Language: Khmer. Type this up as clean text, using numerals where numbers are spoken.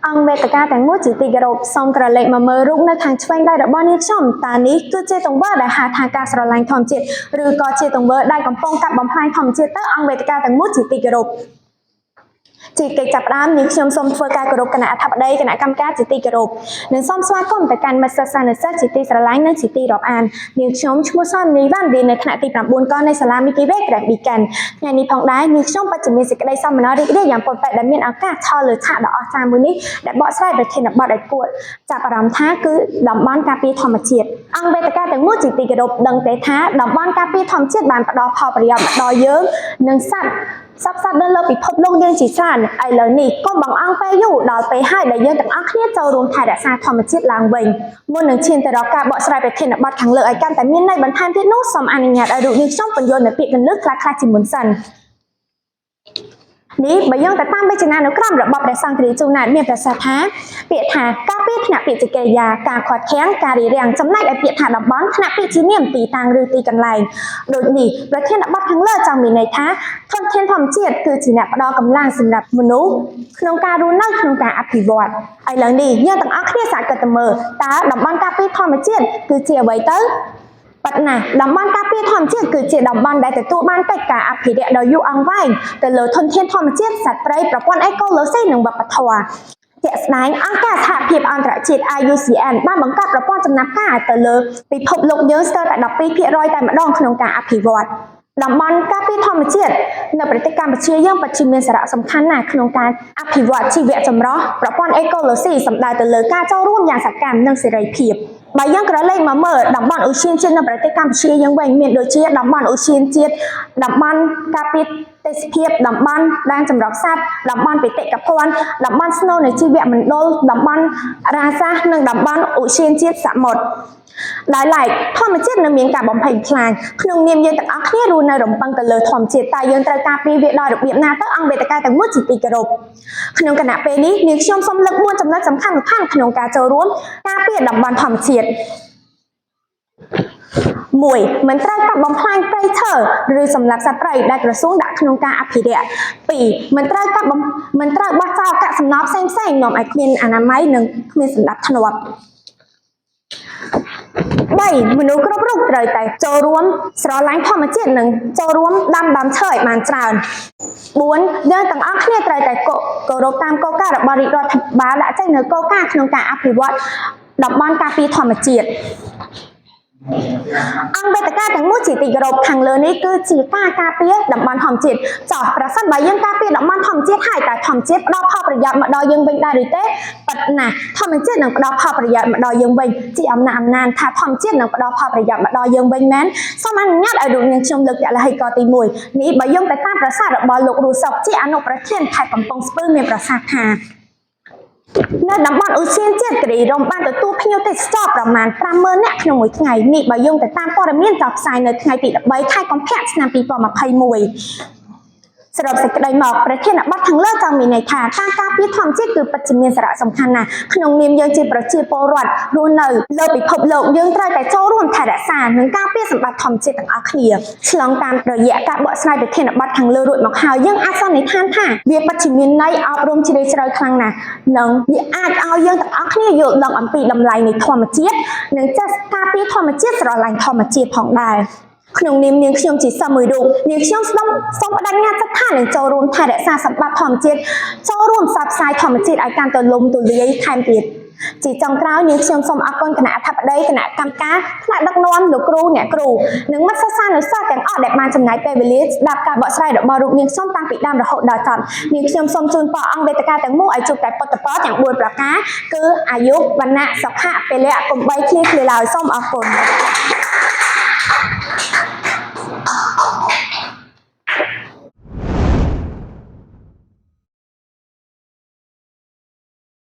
អង្គវេទិកាទាំងមួយជាទីគោរពសូមក្រឡេកមកមើលរូបនៅខាងឆ្វេងដៃរបស់នាងខ្ញុំតើនេះគឺជាទង្វើដែលហៅថាការស្រឡាញ់ធម្មជាតិឬក៏ជាទង្វើដែលកំពុងកាត់បំផ្លាញធម្មជាតិទៅអង្គវេទិកាទាំងមួយជាទីគោរពជាកិច្ចចាប់ផ្ដើមនាងខ្ញុំសូមធ្វើការគោរពគណៈអធិបតីគណៈកម្មការជាទីគោរពនិងសូមស្វាគមន៍ទៅកាន់មិត្តសិស្សសានិសិស្សជាទីស្រឡាញ់និងជាទីរាប់អាននាងខ្ញុំឈ្មោះសានីវ៉ាន់រៀននៅថ្នាក់ទី9កនៃសាលាមីគីវេក្រេតប៊ីកិនថ្ងៃនេះផងដែរនាងខ្ញុំបច្ចុប្បន្នសេចក្តីសប្បុរសរីករាយយ៉ាងពន់ពេកដែលមានឱកាសថតលើឆាកដ៏អស្ចារ្យមួយនេះដែលបកស្រាយប្រធានបទឲ្យគួរចាប់អារម្មណ៍ថាគឺតំបន់ការពារធម្មជាតិអង្គវេទិកាទាំងមួយជាទីគោរពដឹងទេថាតំបន់ការពារធម្មជាតិបានផ្ដល់ផលប្រយោជន៍ដល់យើងនិងសត្វនៅលើពិភពលោកយើងជាច្រើនឥឡូវនេះកុំបង្អង់ពេលយូរដល់ពេលហើយដែលយើងទាំងអស់គ្នាចូលរួមថែរក្សាធម្មជាតិឡើងវិញមុននឹងឈានទៅរកការបកស្រាយប្រធានបទខាងលើឲ្យកាន់តែមានន័យបន្ថែមទៀតនោះសូមអនុញ្ញាតឲ្យលោកនាងខ្ញុំពន្យល់នៅពាក្យគន្លឹះខ្លះៗជាមុនសិននេះបើយើងទៅតាមវចនានុក្រមរបស់ព្រះសង្ឃគ្រីស្ទជួនណាតមានប្រសាសន៍ថាពាក្យថាការពារថ្នាក់ពាក្យជាកិរិយាការខាត់ខាំងការរារាំងចំណែកឲ្យពាក្យថាតំបន់ថ្នាក់ពាក្យជានាមទីតាំងឬទីកន្លែងដូចនេះប្រធានបទខាងលើចង់មានន័យថាធនធានធម្មជាតិគឺជាអ្នកផ្ដល់កម្លាំងសម្រាប់មនុស្សក្នុងការរស់នៅក្នុងការអភិវឌ្ឍឥឡូវនេះយើងទាំងអស់គ្នាសាកគិតទៅមើលតើតំបន់ការពារធម្មជាតិគឺជាអ្វីទៅប៉ុន្តែតំបន់ការពារធម្មជាតិគឺជាតំបន់ដែលទទួលបានកិច្ចការអភិរក្សដ៏យូរអង្វែងទៅលើធនធានធម្មជាតិសត្វព្រៃប្រព័ន្ធអេកូឡូស៊ីនិងវប្បធម៌ជាក់ស្ដែងអង្គការសហភាពអន្តរជាតិ IUCN បានបង្កើតប្រព័ន្ធចំណាត់ការទៅលើពិភពលោកយើងស្ទើរតែ 12% តែម្ដងក្នុងការអភិវឌ្ឍតំបន់ការពារធម្មជាតិនៅប្រទេសកម្ពុជាយើងពិតជាមានសារៈសំខាន់ណាស់ក្នុងការអភិវឌ្ឍជីវៈចម្រុះប្រព័ន្ធអេកូឡូស៊ីសំដៅទៅលើការចូលរួមយ៉ាងសកម្មនិងសេរីភាពបើយើងក្រឡេកមកមើលតំបន់ឧទ្យានជាតិនៅប្រទេសកម្ពុជាយើងវិញមានដូចជាតំបន់ឧទ្យានជាតិតំបន់ការពារទេសភាពតំបន់ដែនចម្រុះសត្វតំបន់បេតិកភណ្ឌតំបន់ស្នូលនៃជីវមណ្ឌលតំបន់រាសាស្ត្រនិងតំបន់ឧទ្យានជាតិសមុទ្រដោយឡែកធម្មជាតិនៅមានការបំផ្លិចខ្លាញក្នុងនាមយើងទាំងអស់គ្នារស់នៅរំពឹងទៅលើធម្មជាតិតែយើងត្រូវការពារវាដោយរបៀបណាទៅអង្គវេទិកាទាំងមួយជាទីគោរពក្នុងគណៈពេលនេះនាងខ្ញុំសូមលើក4ចំណុចសំខាន់ៗក្នុងការចូលរួមការពារតំបន់ធម្មជាតិ1មិនត្រូវកាប់បំផ្លាញព្រៃឈើឬសម្លាប់សត្វព្រៃដែលក្រសួងដាក់ក្នុងការអភិរក្ស2មិនត្រូវបោះចោលកាកសំណល់ផ្សេងៗនាំឲ្យគ្មានអនាម័យនិងគ្មានសណ្ដាប់ធ្នាប់3មនុស្សគ្រប់រូបត្រូវតែចូលរួមស្រឡាញ់ធម្មជាតិនិងចូលរួមដាំដើមឈើឲ្យបានច្រើន4យើងទាំងអស់គ្នាត្រូវតែគោរពតាមគោលការណ៍របស់រាជរដ្ឋាភិបាលដាក់ចេញនៅគោលការណ៍ក្នុងការអភិវឌ្ឍតំបន់ការពារធម្មជាតិអង្គវេទិកាទាំងមួយជាទីគោរពខាងលើនេះគឺជាការពារតំបន់ធម្មជាតិចោះប្រសិនបើយើងការពារតំបន់ធម្មជាតិហើយតើធម្មជាតិផ្ដល់ផលប្រយោជន៍មកដល់យើងវិញដែរឬទេប៉ិតណាស់ធម្មជាតិនឹងផ្ដល់ផលប្រយោជន៍មកដល់យើងវិញជាអំណាចថាធម្មជាតិនឹងផ្ដល់ផលប្រយោជន៍មកដល់យើងវិញមែនសូមអនុញ្ញាតឲ្យលោកនាងខ្ញុំលើកទលហិកទី1នេះបើយើងទៅតាមប្រសាសន៍របស់លោករស់សុកជាអនុប្រធានខេត្តកំពង់ស្ពឺមានប្រសាសន៍ថានៅតំបន់ឧទ្យានជាតិគិរីរម្យបានទទួលភ្ញៀវទេសចរប្រមាណ 50,000 នាក់ក្នុងមួយថ្ងៃនេះបើយើងទៅតាមព័ត៌មានចុះផ្សាយនៅថ្ងៃទី13ខែកុម្ភៈឆ្នាំ2021សរុបសេចក្តីមកប្រធានបទខាងលើចង់មានន័យថាការការពារធម្មជាតិគឺពិតជាមានសារៈសំខាន់ណាស់ក្នុងនាមយើងជាប្រជាពលរដ្ឋរស់នៅលើពិភពលោកយើងត្រូវតែចូលរួមថែរក្សានិងការពារសម្បត្តិធម្មជាតិទាំងអស់គ្នាឆ្លងតាមរយៈការបកស្រាយប្រធានបទខាងលើរួចមកហើយយើងអាចសន្និដ្ឋានថាវាពិតជាមានន័យអប់រំជ្រាលជ្រៅខ្លាំងណាស់និងវាអាចឲ្យយើងទាំងអស់គ្នាយល់ដឹងអំពីតម្លៃនៃធម្មជាតិនិងចេះការពារធម្មជាតិស្រឡាញ់ធម្មជាតិផងដែរក្នុងនាមនាងខ្ញុំជាសិស្សមួយរូបនាងខ្ញុំសូមបដិញ្ញាចិត្តថានឹងចូលរួមថែរក្សាសម្បត្តិធម្មជាតិចូលរួមផ្សព្វផ្សាយធម្មជាតិឲ្យកាន់តែលំទូលាយថែមទៀតជាចុងក្រោយនាងខ្ញុំសូមអរគុណគណៈអធិបតីគណៈកម្មការថ្នាក់ដឹកនាំលោកគ្រូអ្នកគ្រូនិងមិត្តសិស្សានុសិស្សទាំងអស់ដែលបានចំណាយពេលវេលាស្ដាប់ការបកស្រាយរបស់រូបនាងខ្ញុំតាំងពីដើមរហូតដល់ចប់នាងខ្ញុំសូមជូនពរអង្គវេទិកាទាំងមូលឲ្យជួបតែពុទ្ធពរទាំង4ប្រការគឺអាយុវណ្ណៈសុខៈពលៈកុំបីឃ្លាឡើយសូមអរគុណ